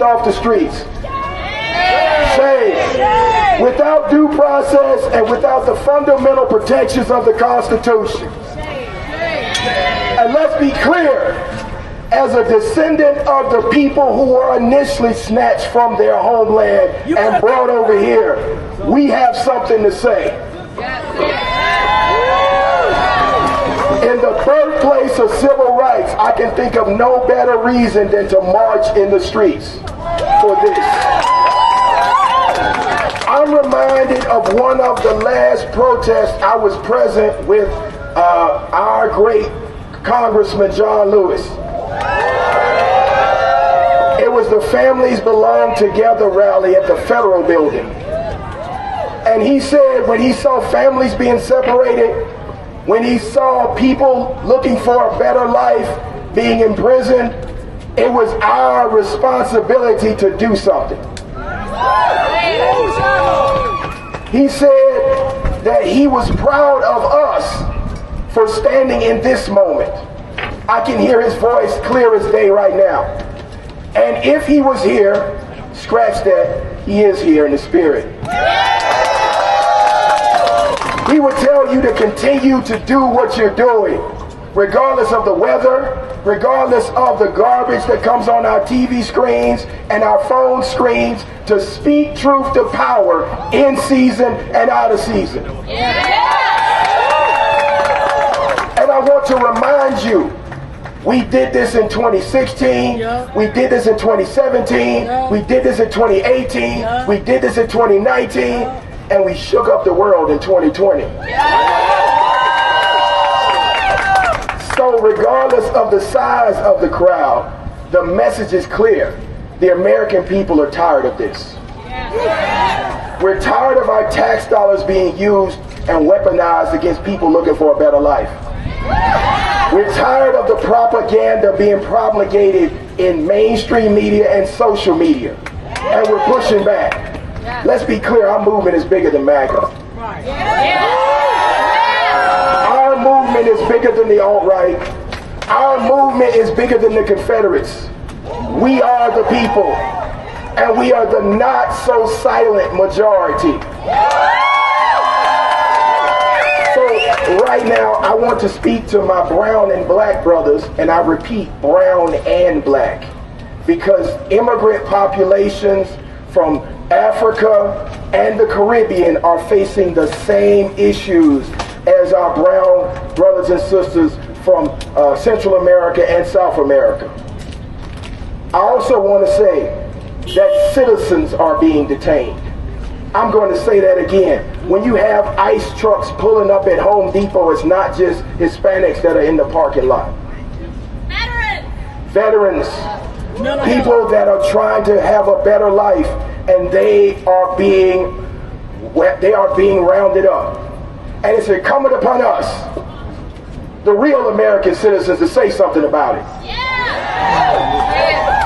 off the streets. Shame. Without due process and without the fundamental protections of the Constitution. And let's be clear, as a descendant of the people who were initially snatched from their homeland and brought over here, we have something to say. In the birthplace of civil rights, I can think of no better reason than to march in the streets for this. I'm reminded of one of the last protests. I was present with our great Congressman John Lewis. It was the Families Belong Together rally at the Federal Building. And he said when he saw families being separated, when he saw people looking for a better life being imprisoned, it was our responsibility to do something. He said that he was proud of us for standing in this moment. I can hear his voice clear as day right now. And if he was here, scratch that, he is here in the spirit. He would tell you to continue to do what you're doing, regardless of the weather, regardless of the garbage that comes on our TV screens and our phone screens, to speak truth to power in season and out of season. And I want to remind you, we did this in 2016, we did this in 2017, we did this in 2018, we did this in 2019, and we shook up the world in 2020. So regardless of the size of the crowd, the message is clear. The American people are tired of this. We're tired of our tax dollars being used and weaponized against people looking for a better life. We're tired of the propaganda being promulgated in mainstream media and social media. And we're pushing back. Let's be clear, our movement is bigger than MAGA. Our movement is bigger than the alt-right. Our movement is bigger than the Confederates. We are the people, and we are the not so silent majority. So right now, I want to speak to my brown and black brothers, and I repeat, brown and black, because immigrant populations from Africa and the Caribbean are facing the same issues as our brown brothers and sisters from Central America and South America. I also want to say that citizens are being detained. I'm going to say that again. When you have ICE trucks pulling up at Home Depot, it's not just Hispanics that are in the parking lot. Veterans. People that are trying to have a better life, and they are being rounded up. And it's incumbent upon us, the real American citizens, to say something about it.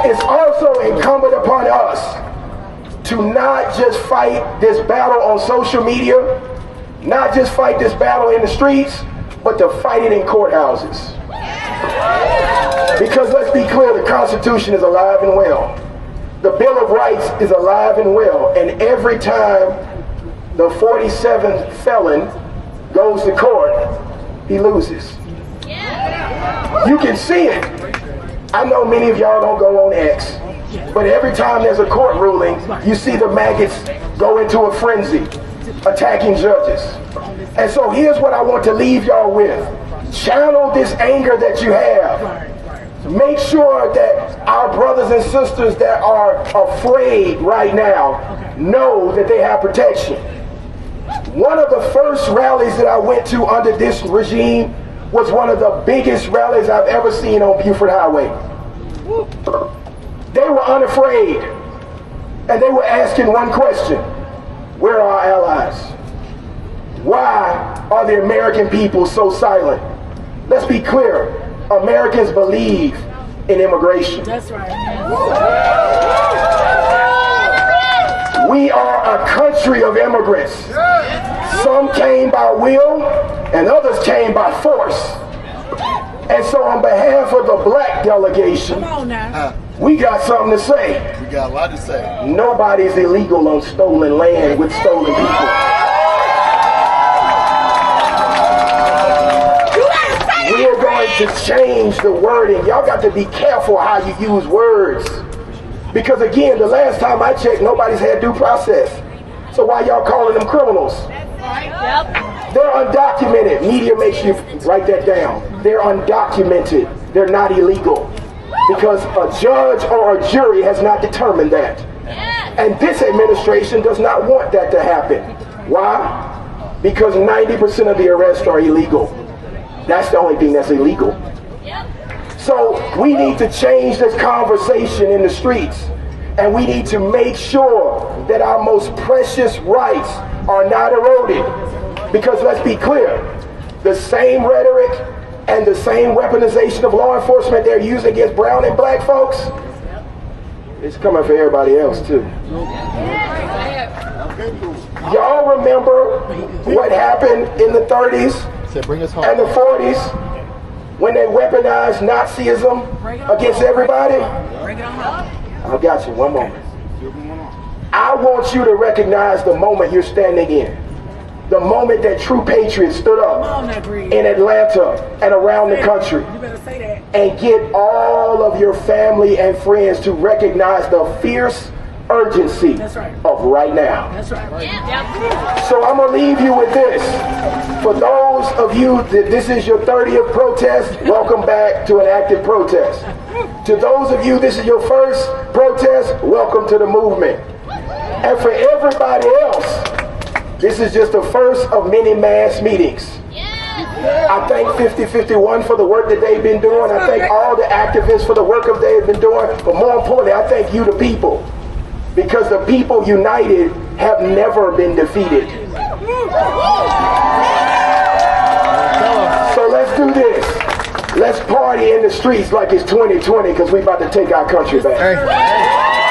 It's also incumbent upon us to not just fight this battle on social media, not just fight this battle in the streets, but to fight it in courthouses. Because let's be clear, the Constitution is alive and well. The Bill of Rights is alive and well. And every time the 47th felon goes to court, he loses. You can see it. I know many of y'all don't go on X, but every time there's a court ruling, you see the maggots go into a frenzy, attacking judges. And so here's what I want to leave y'all with. Channel this anger that you have. Make sure that our brothers and sisters that are afraid right now know that they have protection. One of the first rallies that I went to under this regime was one of the biggest rallies I've ever seen on Buford Highway. They were unafraid, and they were asking one question: where are our allies? Why are the American people so silent? Let's be clear, Americans believe in immigration. That's right. We are a country of immigrants. Some came by will, and others came by force. And so on behalf of the black delegation, Come on now. we got something to say. You got a lot to say. Nobody's illegal on stolen land with stolen people. We are going to change the wording. Y'all got to be careful how you use words. Because again, the last time I checked, nobody's had due process. So why y'all calling them criminals? They're undocumented. Media makes you write that down. They're undocumented. They're not illegal. Because a judge or a jury has not determined that. And this administration does not want that to happen. Why? Because 90% of the arrests are illegal. That's the only thing that's illegal. So we need to change this conversation in the streets. And we need to make sure that our most precious rights are not eroded. Because let's be clear, the same rhetoric and the same weaponization of law enforcement they're using against brown and black folks, it's coming for everybody else too. Y'all remember what happened in the 30s and the 40s when they weaponized Nazism against everybody? I got you, one moment. I want you to recognize the moment you're standing in. The moment that true patriots stood up in Atlanta and around the country and get all of your family and friends to recognize the fierce urgency of right now. So I'm going to leave you with this. For those of you that this is your 30th protest, welcome back to an active protest. To those of you this is your first protest, welcome to the movement. And for everybody else, this is just the first of many mass meetings. I thank 5051 for the work that they've been doing. I thank all the activists for the work that they've been doing. But more importantly, I thank you, the people. Because the people united have never been defeated. So let's do this. Let's party in the streets like it's 2020 because we're about to take our country back.